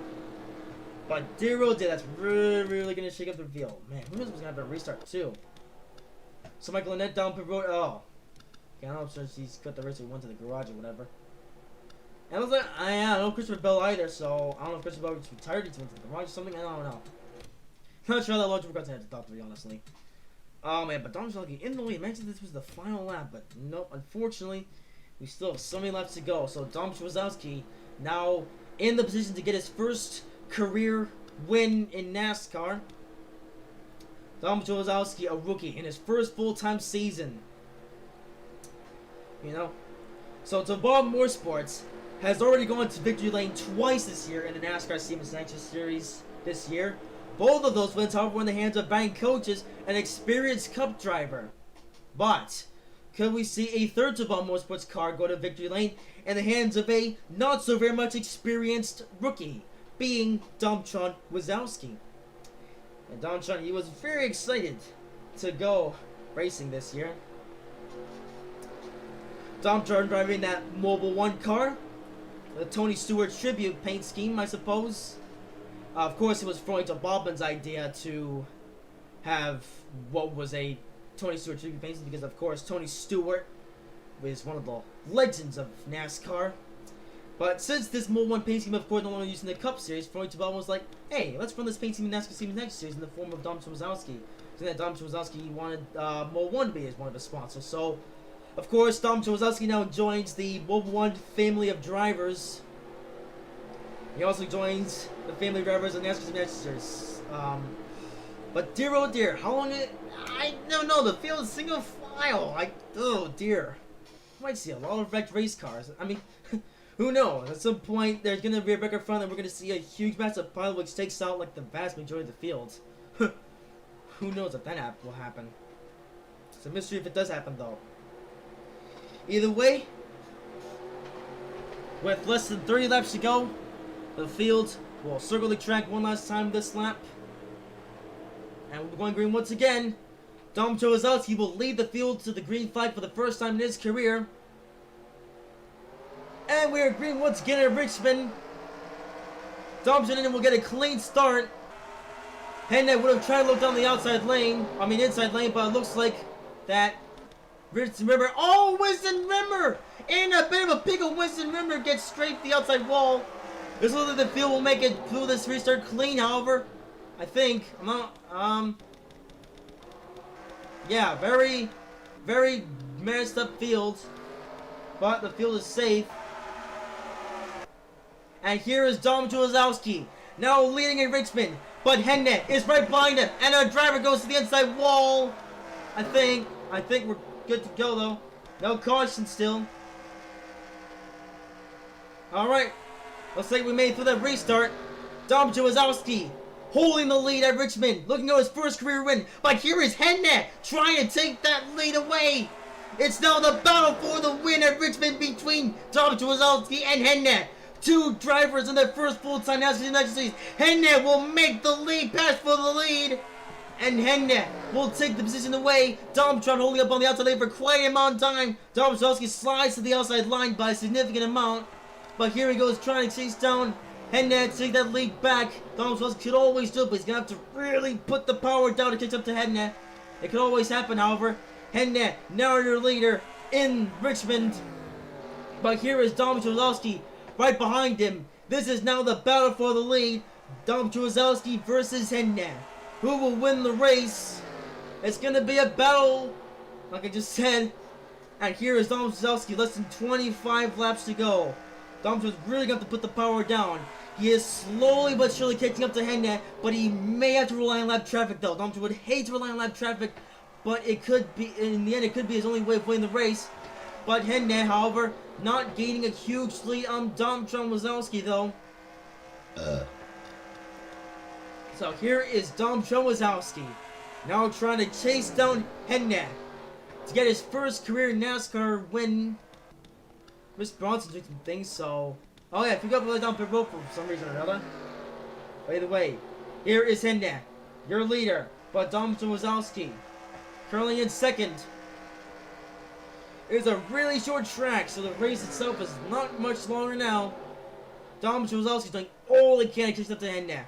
But dear, oh dear, that's really going to shake up the field. Man, who knows what's going to have to restart, too. So, Michael Annett down pit road. Oh. Okay, I don't know if he's cut the race or went to the garage or whatever. And I was like, I don't know Christopher Bell either, so I don't know if Christopher Bell was retired, he went to the garage or something, I don't know. Not sure how that launch regards to have to talk to me, honestly. Oh man, but Dom Lucky in the lead. Imagine this was the final lap, but nope, unfortunately, we still have so many laps to go. So Dom Wazowski now in the position to get his first career win in NASCAR. Dom Wazowski, a rookie, in his first full-time season. You know? So Bob Motorsports has already gone to victory lane twice this year in the NASCAR Siemens Nature Series this year. Both of those wins, however, were in the hands of bank coaches and experienced cup driver. But could we see a third Bob Motorsports car go to victory lane in the hands of a not so very much experienced rookie, being Domtron Wazowski? And Domtron, he was very excited to go racing this year. Domtron driving that Mobile 1 car, the Tony Stewart tribute paint scheme, I suppose. Of course, it was Freundel Bobman's idea to have what was a Tony Stewart tribute paint scheme because, of course, Tony Stewart was one of the legends of NASCAR. But since this Mobile 1 paint scheme, of course, no longer used in the Cup Series, Freundel Bobman was like, hey, let's run this paint scheme in NASCAR Siemens Next Series in the form of Dom Wazowski. So that Dom Wazowski wanted Mobile 1 to be one of his sponsors. So, of course, Dom Wazowski now joins the Mobile 1 family of drivers. He also joins the family of drivers of NASCAR Siemens Series. But dear, oh dear, how long I don't know, the field is single file. Oh dear. I might see a lot of wrecked race cars. I mean, who knows? At some point, there's going to be a wrecker front and we're going to see a huge massive pile which takes out like the vast majority of the field. Who knows if that will happen. It's a mystery if it does happen though. Either way, with less than 30 laps to go, the field will circle the track one last time this lap. And we're going green once again. Dom Wazowski will lead the field to the green flag for the first time in his career. And we are green once again at Richmond. Dom will get a clean start. Hendrick would have tried to look down the outside lane. I mean inside lane, but it looks like that Winston Rimmer. Oh, Winston Rimmer! In a bit of a pickle, Winston Rimmer gets straight the outside wall. This looks like the field will make it through this restart clean, however. I think. I'm not, yeah, very, very messed up field. But the field is safe. And here is Dom Wazowski, now leading in Richmond. But Hennet is right behind him. And our driver goes to the inside wall. I think we're good to go, though. No caution still. Alright. Looks like we made it through that restart. Dom Wazowski holding the lead at Richmond. Looking at his first career win. But here is Hennet trying to take that lead away. It's now the battle for the win at Richmond between Dom Wazowski and Hennet. Two drivers in their first full-time NASCAR United States. Hennet will make the lead pass for the lead. And Hennet will take the position away. Domtron holding up on the outside lane for quite an amount of time. Dom Wazowski slides to the outside line by a significant amount. But here he goes trying to chase down Hennet to take that lead back. Dom Wazowski could always do it, but he's going to have to really put the power down to catch up to Hennet. It could always happen, however. Hennet, now your leader in Richmond. But here is Dom Wazowski right behind him. This is now the battle for the lead. Dom Wazowski versus Hennet. Who will win the race? It's going to be a battle, like I just said. And here is Dom Wazowski, less than 25 laps to go. Dom is really going to have to put the power down. He is slowly but surely catching up to Hennet, but he may have to rely on lap traffic though. Dom would hate to rely on lap traffic, but it could be, in the end, it could be his only way of winning the race. But Hennet, however, not gaining a huge lead on Dom Wazowski though. So here is Dom Wazowski now trying to chase down Henna to get his first career NASCAR win. Miss Bronson doing some things, so... Oh yeah, if you got really down pit road for some reason or another. By the way, here is Henna, your leader, but Dom Wazowski currently in second. It's a really short track, so the race itself is not much longer now. Dom Wazowski's doing all he can to catch up to Henna.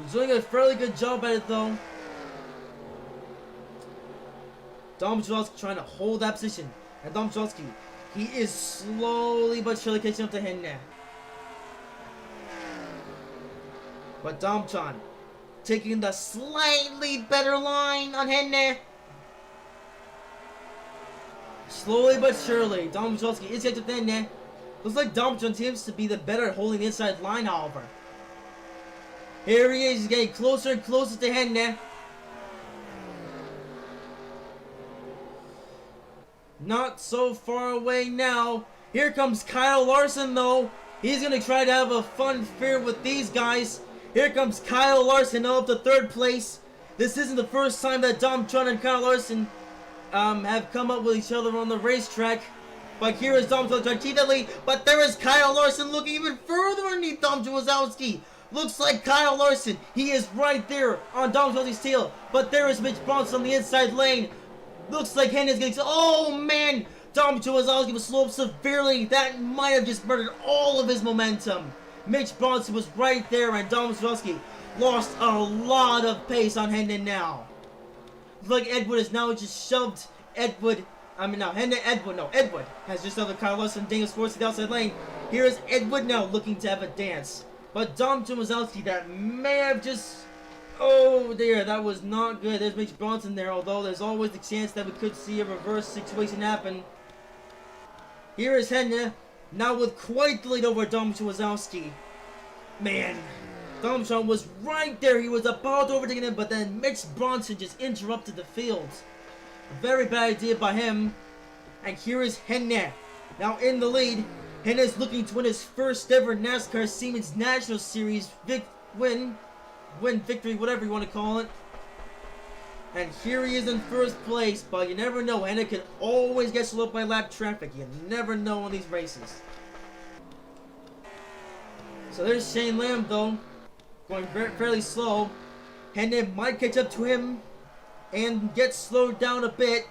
He's doing a fairly good job at it though. Dom Wazowski trying to hold that position. And Dom Wazowski, he is slowly but surely catching up to Henna. But Domtron taking the slightly better line on Henna. Slowly but surely, Dom Wazowski is catching up to Henna. Looks like Domtron seems to be the better at holding the inside line, however. Here he is, he's getting closer and closer to Henna. Not so far away now. Here comes Kyle Larson though. He's going to try to have a fun fair with these guys. Here comes Kyle Larson up to third place. This isn't the first time that Domtron and Kyle Larson have come up with each other on the racetrack. But here is Domtron trying to keep that lead. But there is Kyle Larson looking even further underneath Dom Wazowski. Looks like Kyle Larson, he is right there on Dom Wazowski's tail. But there is Mitch Bronson on the inside lane. Looks like Henna's getting... Oh man! Dom Wazowski was slowed up severely. That might have just murdered all of his momentum. Mitch Bronson was right there and Dom Wazowski lost a lot of pace on Henna now. Looks like Edward has now just shoved Edward has just shoved Kyle Larson and Daniel Sports to the outside lane. Here is Edward now looking to have a dance. But Dom Wazowski, that may have just... Oh dear, that was not good. There's Mitch Bronson there, although there's always the chance that we could see a reverse situation happen. Here is Henna, now with quite the lead over Dom Wazowski. Man, Domtron was right there. He was about to overtake him, but then Mitch Bronson just interrupted the field. A very bad idea by him. And here is Henna, now in the lead. Henna is looking to win his first ever NASCAR Siemens National Series win, victory, whatever you want to call it. And here he is in first place, but you never know. Henna can always get slowed up by lap traffic. You never know on these races. So there's Shane Lamb though, going fairly slow. Henna might catch up to him and get slowed down a bit.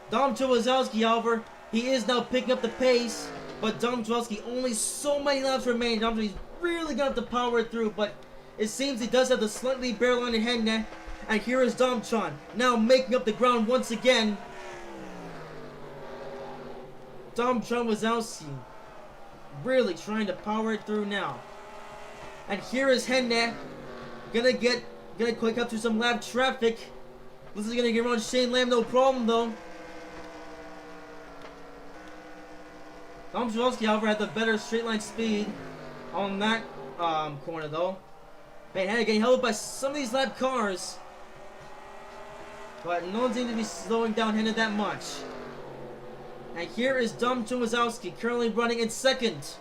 Dom Wazowski, however, he is now picking up the pace, but Dom Wazowski only so many laps remain. Dom Wazowski's really gonna have to power it through, but it seems he does have the slightly bare line in Henna. And here is Domtron, now making up the ground once again. Domtron Wazowski really trying to power it through now. And here is Henna, gonna quick up to some lap traffic. This is gonna get around Shane Lamb, no problem though. Dom Wazowski, however, had the better straight line speed on that corner though. Man, Henna getting held up by some of these lap cars. But no one seems to be slowing down Henna that much. And here is Dom Wazowski currently running in second.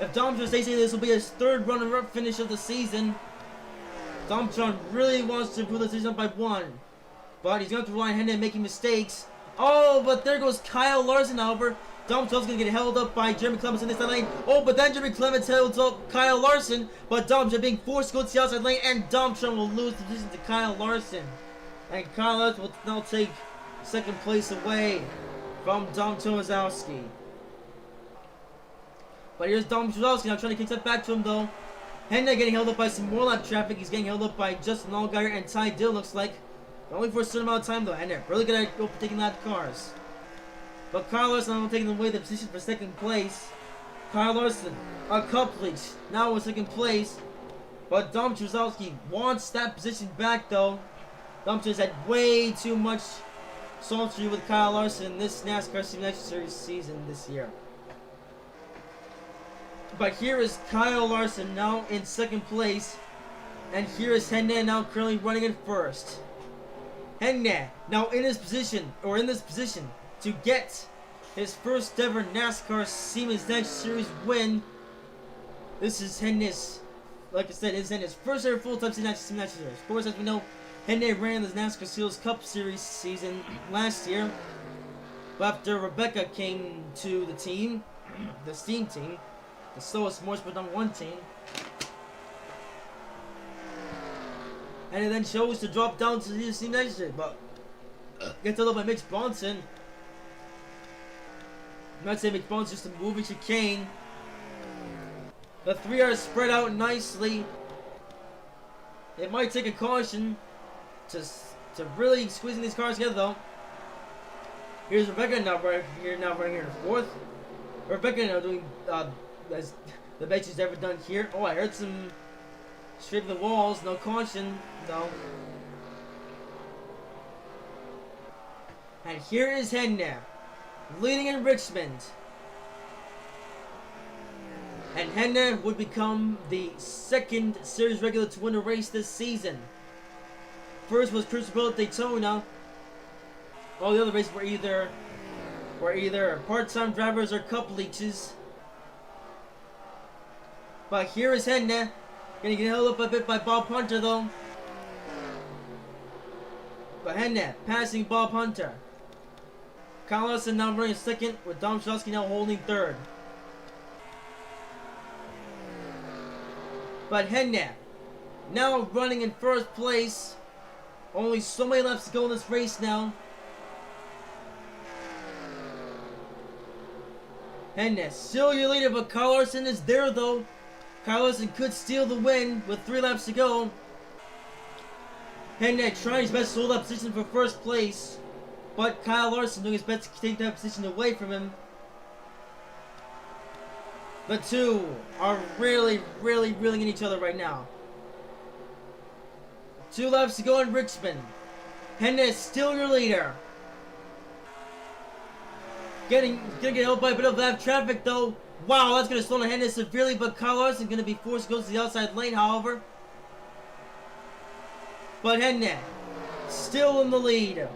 If Domtron stays here, this will be his third runner-up finish of the season. Domtron really wants to improve the season by one. But he's going to rely on Henna making mistakes. Oh, but there goes Kyle Larson, however. Domtron's going to get held up by Jeremy Clements in this lane. Oh, but then Jeremy Clements held up Kyle Larson. But Domtron being forced to go to the outside lane. And Domtron will lose the position to Kyle Larson. And Kyle Larson will now take second place away from Dom Wazowski. But here's Dom Wazowski now trying to kick that back to him though. Henna getting held up by some more lap traffic. He's getting held up by Justin Allgaier and Ty Dill, looks like. But only for a certain amount of time though. Henna really good at overtaking lap cars. But Kyle Larson now taking away the position for second place. Kyle Larson, a couple now in second place. But Dom Wazowski wants that position back though. Dom Wazowski had way too much sultry with Kyle Larson this NASCAR Siemens Series season this year. But here is Kyle Larson now in second place. And here is Henna now currently running in first. Henna now in this position to get his first ever NASCAR Siemens National Series win. This is Henne's, like I said, this is Henne's first ever full-time Siemens series. Of course, as we know, Henne ran the NASCAR Seals Cup Series season last year. But after Rebecca came to the team, the Steam team, the slowest Motorsport number 1 team, and it then chose to drop down to the Steam next year, but gets a little by Mitch Bronson. I'm not saying Mitch Bronson's just a moving chicane. The 3 are spread out nicely. It might take a caution to really squeezing these cars together, though. Here's Rebecca now running here in 4th. Rebecca now doing as the best she's ever done here. Oh, I heard some straight the walls. No caution, no. And here is Henne leading in Richmond. And Henne would become the 2nd series regular to win a race this season. First was Crucible at Daytona. All the other races were either part-time drivers or cup leeches. But here is Henne. Gonna get held up a bit by Bob Hunter though. But Henne passing Bob Hunter. Kyle Larson now running 2nd, with Dom Shosky now holding 3rd. But Henne now running in 1st place. Only so many laps to go in this race now. Henne still your leader, but Kyle Larson is there though. Kyle Larson could steal the win with 3 laps to go. Henne trying his best to hold that position for 1st place, but Kyle Larson doing his best to take that position away from him. The 2 are really reeling in each other right now. 2 laps to go in Richmond. Henne is still your leader. Gonna get held by a bit of lap traffic though. Wow, that's gonna slow down Henne severely, but Kyle Larson gonna be forced to go to the outside lane, however. But Henne still in the lead.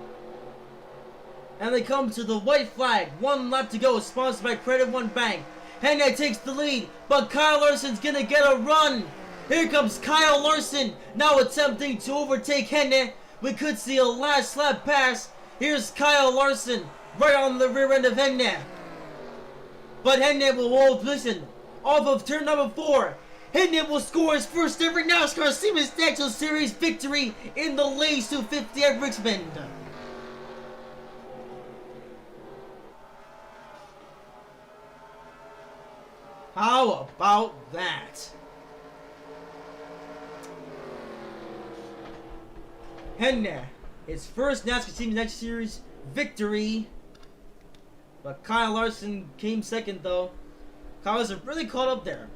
And they come to the white flag. 1 lap to go, sponsored by Credit One Bank. Henne takes the lead, but Kyle Larson's gonna get a run. Here comes Kyle Larson, now attempting to overtake Henne. We could see a last lap pass. Here's Kyle Larson, right on the rear end of Henne. But Henne will hold position off of turn number 4. Henne will score his first ever NASCAR Siemens National Series victory in the Lays 250 at Richmond. How about that? Henne, his first NASCAR Siemens National Series victory. But Kyle Larson came 2nd though. Kyle Larson really caught up there.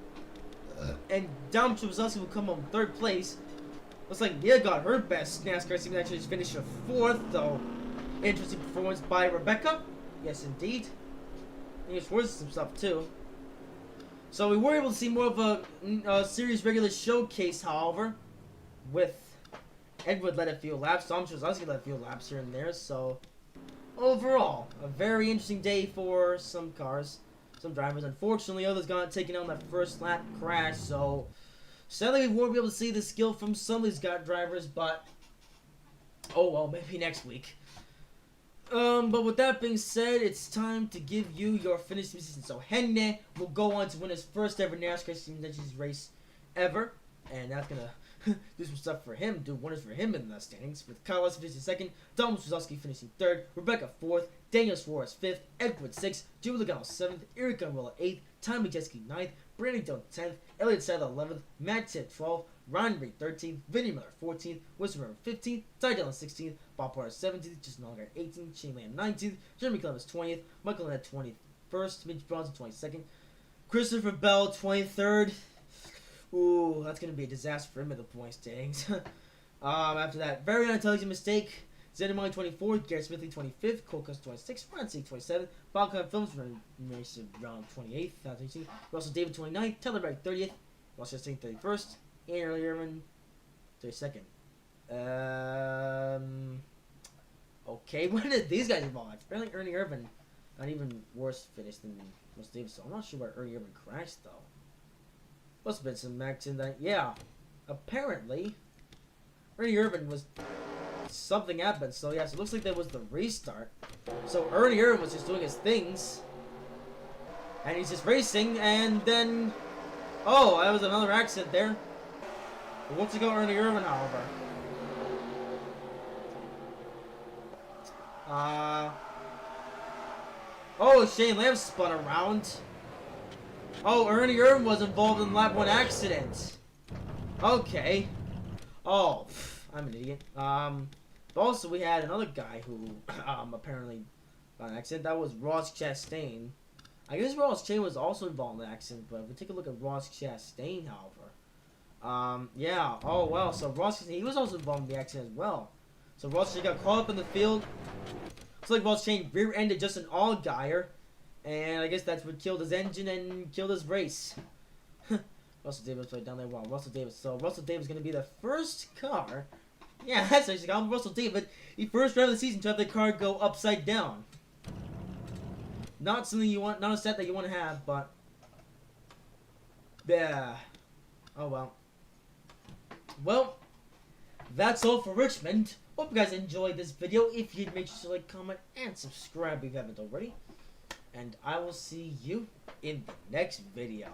And Dom Trubzowski will come on 3rd place. Looks like Mia got her best NASCAR Siemens National Series finish of 4th though. Interesting performance by Rebecca. Yes indeed. And he's worth some stuff too. So we were able to see more of a series regular showcase, however, with Edward led a few laps, Dom Trubzowski led a few laps here and there, so overall, a very interesting day for some cars, some drivers. Unfortunately, others got taken on that first lap crash, so sadly we won't be able to see the skill from some of these drivers, but oh well, maybe next week. But with that being said, it's time to give you your finish season. So Henne will go on to win his first ever NASCAR Siemens race ever, and that's gonna do some stuff for him, do wonders for him in the standings, with Kyle Larson finishing 2nd, Dom Trubzowski finishing 3rd, Rebecca 4th, Daniel Suarez 5th, Edward 6th, Julie Logano 7th, Eric Gunrilla 8th, Tommy Jeske 9th, Brandon Dillon 10th, Elliott Sadler 11th, Matt Tipp 12th, Ryan Reed 13th, Vinnie Miller 14th, Winston River 15th, Ty Dillon 16th, Bob Porter 17th, Justin Allgaier 18th, Shane Lamb 19th, Jeremy Clemens 20th, Michael Lynette 21st, Mitch Bronson 22nd, Christopher Bell 23rd. Ooh, that's going to be a disaster for him at the point standings. After that, very unintelligent mistake. Zedemine 24th, Garrett Smithley 25th, Cole Custer 26th, Ryan Sieg 27th, Balkan Films Mason Brown 28th, Russell David 29th, Tyler Bragg 30th, Russell Sting 31st, and Early Irvin 32nd. Okay, when did these guys evolve? Apparently Ernie Irvin, an even worse finish than Russell David, so I'm not sure where Ernie Irvin crashed though. Must have been some accident that, yeah. Apparently, Ernie Irvan was, something happened, so yeah, so it looks like there was the restart. So Ernie Irvan was just doing his things, and he's just racing, and then, oh, that was another accident there. But once ago, Ernie Irvan, however. Oh, Shane Lamb spun around. Oh, Ernie Irvan was involved in the lap 1 accident. Okay. Oh, I'm an idiot. But also we had another guy who, apparently got an accident. That was Ross Chastain. I guess Ross Chastain was also involved in the accident, but if we take a look at Ross Chastain, however, yeah. Oh well. So Ross Chastain, he was also involved in the accident as well. So Ross Chastain got caught up in the field. Looks like Ross Chastain rear-ended Justin Allgaier, and I guess that's what killed his engine and killed his race. Russell Davis played down there. Wow, Russell Davis. So Russell Davis is going to be the first car. Yeah, that's actually called Russell Davis. The first driver of the season to have the car go upside down. Not something you want, not a set that you want to have, but yeah. Oh well. Well, that's all for Richmond. Hope you guys enjoyed this video. If you did, make sure to like, comment, and subscribe if you haven't already. And I will see you in the next video.